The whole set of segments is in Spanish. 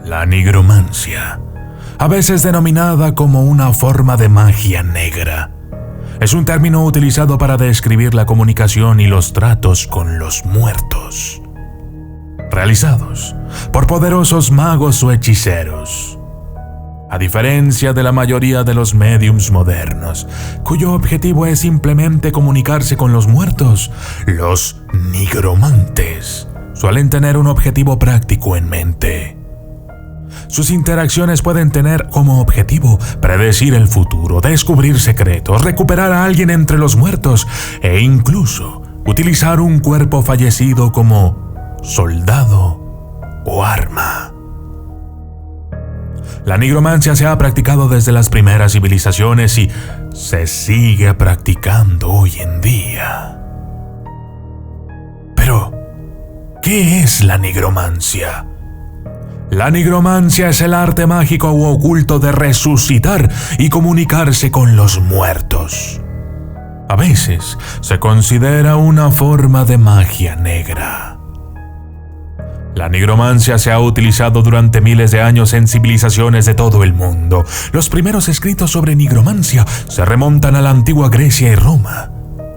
La nigromancia, a veces denominada como una forma de magia negra, es un término utilizado para describir la comunicación y los tratos con los muertos, realizados por poderosos magos o hechiceros. A diferencia de la mayoría de los médiums modernos, cuyo objetivo es simplemente comunicarse con los muertos, los nigromantes suelen tener un objetivo práctico en mente. Sus interacciones pueden tener como objetivo predecir el futuro, descubrir secretos, recuperar a alguien entre los muertos e incluso utilizar un cuerpo fallecido como soldado o arma. La nigromancia se ha practicado desde las primeras civilizaciones y se sigue practicando hoy en día. Pero, ¿qué es la nigromancia? La nigromancia es el arte mágico u oculto de resucitar y comunicarse con los muertos. A veces se considera una forma de magia negra. La nigromancia se ha utilizado durante miles de años en civilizaciones de todo el mundo. Los primeros escritos sobre nigromancia se remontan a la antigua Grecia y Roma.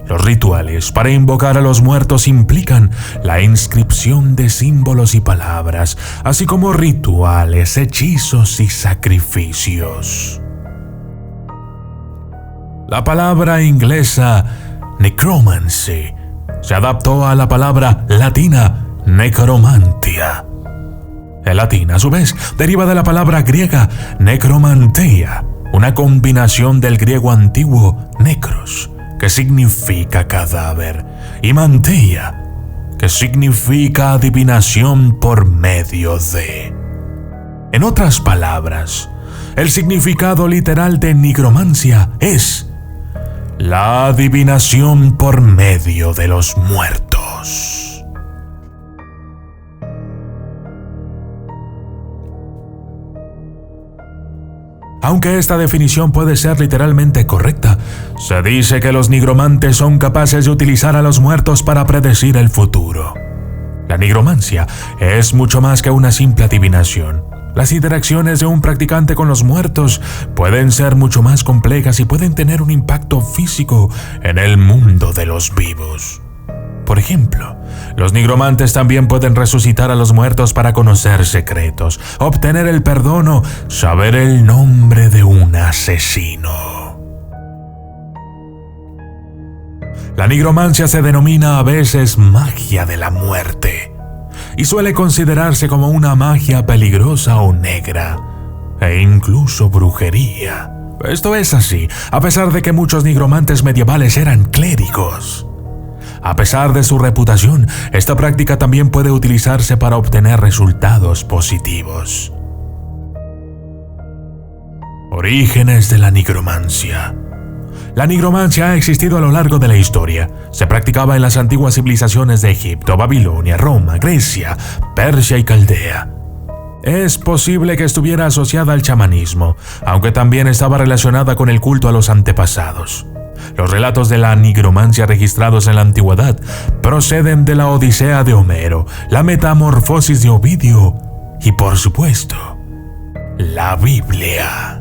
Los rituales para invocar a los muertos implican la inscripción de símbolos y palabras, así como rituales, hechizos y sacrificios. La palabra inglesa necromancy se adaptó a la palabra latina necromantia. El latín, a su vez, deriva de la palabra griega necromanteia, una combinación del griego antiguo necros, que significa cadáver, y manteia, que significa adivinación por medio de. En otras palabras, el significado literal de nigromancia es la adivinación por medio de los muertos. Aunque esta definición puede ser literalmente correcta, se dice que los nigromantes son capaces de utilizar a los muertos para predecir el futuro. La nigromancia es mucho más que una simple adivinación. Las interacciones de un practicante con los muertos pueden ser mucho más complejas y pueden tener un impacto físico en el mundo de los vivos. Por ejemplo, los nigromantes también pueden resucitar a los muertos para conocer secretos, obtener el perdón o saber el nombre de un asesino. La nigromancia se denomina a veces magia de la muerte y suele considerarse como una magia peligrosa o negra, e incluso brujería. Esto es así, a pesar de que muchos nigromantes medievales eran clérigos. A pesar de su reputación, esta práctica también puede utilizarse para obtener resultados positivos. Orígenes de la nigromancia. La nigromancia ha existido a lo largo de la historia. Se practicaba en las antiguas civilizaciones de Egipto, Babilonia, Roma, Grecia, Persia y Caldea. Es posible que estuviera asociada al chamanismo, aunque también estaba relacionada con el culto a los antepasados. Los relatos de la nigromancia registrados en la antigüedad proceden de la Odisea de Homero, la Metamorfosis de Ovidio y, por supuesto, la Biblia.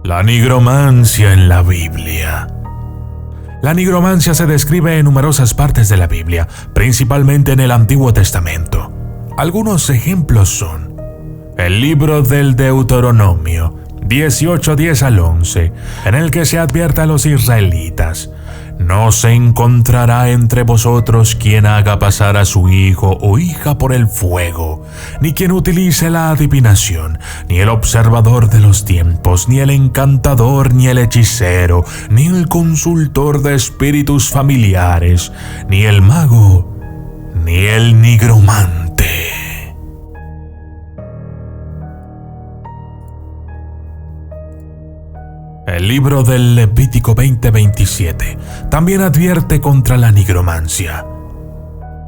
La nigromancia en la Biblia. La nigromancia se describe en numerosas partes de la Biblia, principalmente en el Antiguo Testamento. Algunos ejemplos son el libro del Deuteronomio 18:10 al 11, en el que se advierte a los israelitas: no se encontrará entre vosotros quien haga pasar a su hijo o hija por el fuego, ni quien utilice la adivinación, ni el observador de los tiempos, ni el encantador, ni el hechicero, ni el consultor de espíritus familiares, ni el mago, ni el nigromante. El libro del Levítico 20:27 también advierte contra la nigromancia.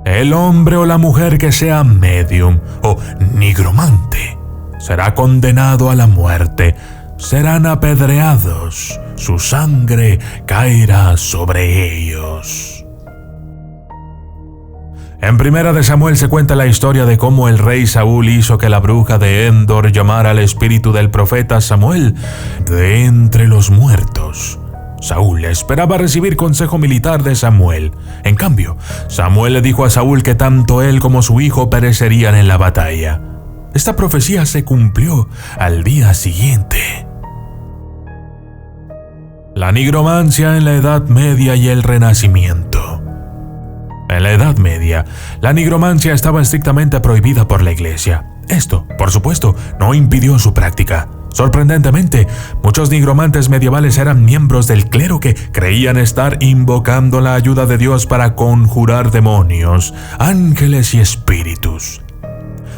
El hombre o la mujer que sea medium o nigromante será condenado a la muerte, serán apedreados, su sangre caerá sobre ellos. En Primera de Samuel se cuenta la historia de cómo el rey Saúl hizo que la bruja de Endor llamara al espíritu del profeta Samuel de entre los muertos. Saúl esperaba recibir consejo militar de Samuel. En cambio, Samuel le dijo a Saúl que tanto él como su hijo perecerían en la batalla. Esta profecía se cumplió al día siguiente. La nigromancia en la Edad Media y el Renacimiento. En la Edad Media, la nigromancia estaba estrictamente prohibida por la Iglesia. Esto, por supuesto, no impidió su práctica. Sorprendentemente, muchos nigromantes medievales eran miembros del clero que creían estar invocando la ayuda de Dios para conjurar demonios, ángeles y espíritus.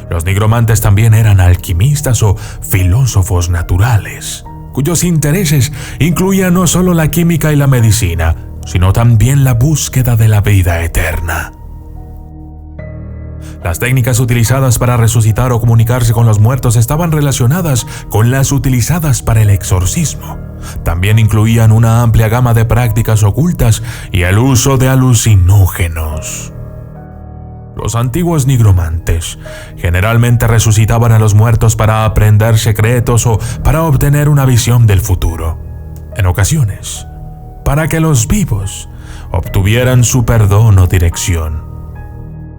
Los nigromantes también eran alquimistas o filósofos naturales, cuyos intereses incluían no solo la química y la medicina, sino también la búsqueda de la vida eterna. Las técnicas utilizadas para resucitar o comunicarse con los muertos estaban relacionadas con las utilizadas para el exorcismo. También incluían una amplia gama de prácticas ocultas y el uso de alucinógenos. Los antiguos nigromantes generalmente resucitaban a los muertos para aprender secretos o para obtener una visión del futuro. En ocasiones, para que los vivos obtuvieran su perdón o dirección.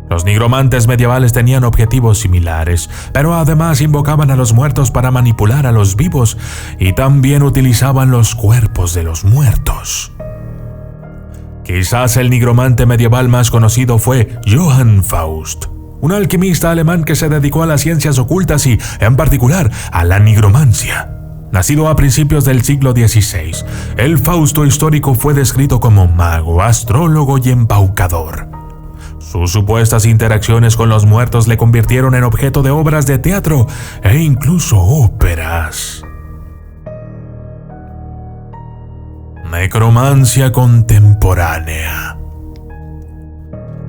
Los nigromantes medievales tenían objetivos similares, pero además invocaban a los muertos para manipular a los vivos y también utilizaban los cuerpos de los muertos. Quizás el nigromante medieval más conocido fue Johann Faust, un alquimista alemán que se dedicó a las ciencias ocultas y, en particular, a la nigromancia. Nacido a principios del siglo XVI, el Fausto histórico fue descrito como mago, astrólogo y embaucador. Sus supuestas interacciones con los muertos le convirtieron en objeto de obras de teatro e incluso óperas. Necromancia contemporánea.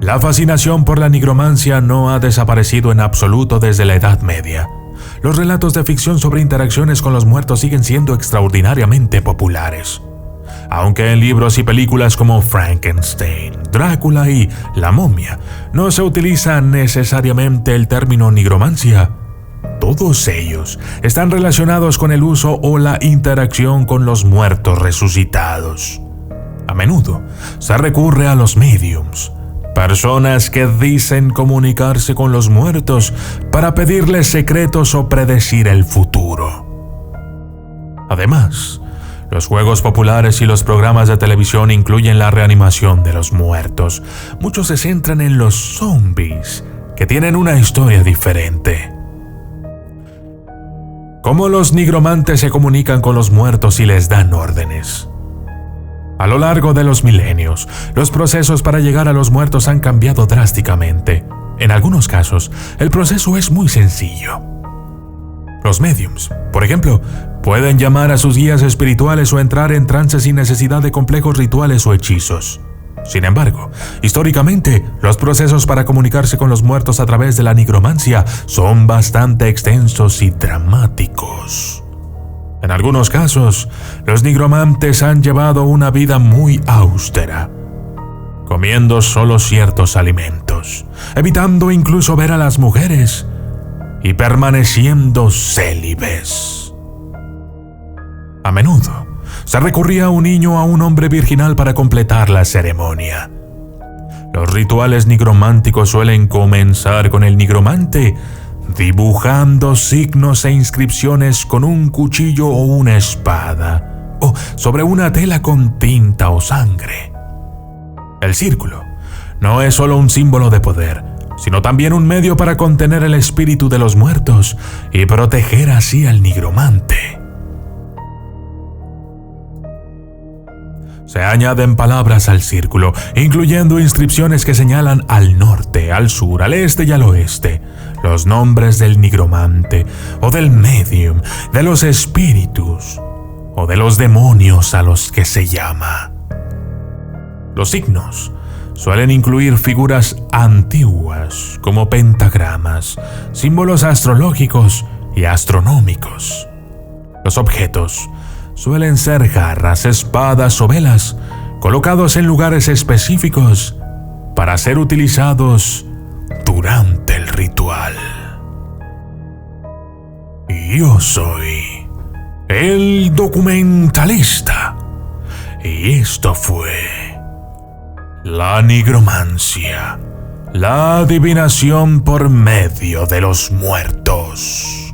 La fascinación por la nigromancia no ha desaparecido en absoluto desde la Edad Media. Los relatos de ficción sobre interacciones con los muertos siguen siendo extraordinariamente populares. Aunque en libros y películas como Frankenstein, Drácula y La momia no se utiliza necesariamente el término nigromancia, todos ellos están relacionados con el uso o la interacción con los muertos resucitados. A menudo se recurre a los mediums, personas que dicen comunicarse con los muertos para pedirles secretos o predecir el futuro. Además, los juegos populares y los programas de televisión incluyen la reanimación de los muertos. Muchos se centran en los zombies, que tienen una historia diferente. Cómo los nigromantes se comunican con los muertos y les dan órdenes. A lo largo de los milenios, los procesos para llegar a los muertos han cambiado drásticamente. En algunos casos, el proceso es muy sencillo. Los mediums, por ejemplo, pueden llamar a sus guías espirituales o entrar en trance sin necesidad de complejos rituales o hechizos. Sin embargo, históricamente, los procesos para comunicarse con los muertos a través de la nigromancia son bastante extensos y dramáticos. En algunos casos, los nigromantes han llevado una vida muy austera, comiendo solo ciertos alimentos, evitando incluso ver a las mujeres y permaneciendo célibes. A menudo, se recurría a un niño o a un hombre virginal para completar la ceremonia. Los rituales nigrománticos suelen comenzar con el nigromante dibujando signos e inscripciones con un cuchillo o una espada, o sobre una tela con tinta o sangre. El círculo no es solo un símbolo de poder, sino también un medio para contener el espíritu de los muertos y proteger así al nigromante. Se añaden palabras al círculo, incluyendo inscripciones que señalan al norte, al sur, al este y al oeste, los nombres del nigromante, o del medium, de los espíritus, o de los demonios a los que se llama. Los signos suelen incluir figuras antiguas, como pentagramas, símbolos astrológicos y astronómicos. Los objetos suelen ser jarras, espadas o velas, colocados en lugares específicos para ser utilizados durante el ritual. Yo soy el documentalista y esto fue la nigromancia, la adivinación por medio de los muertos.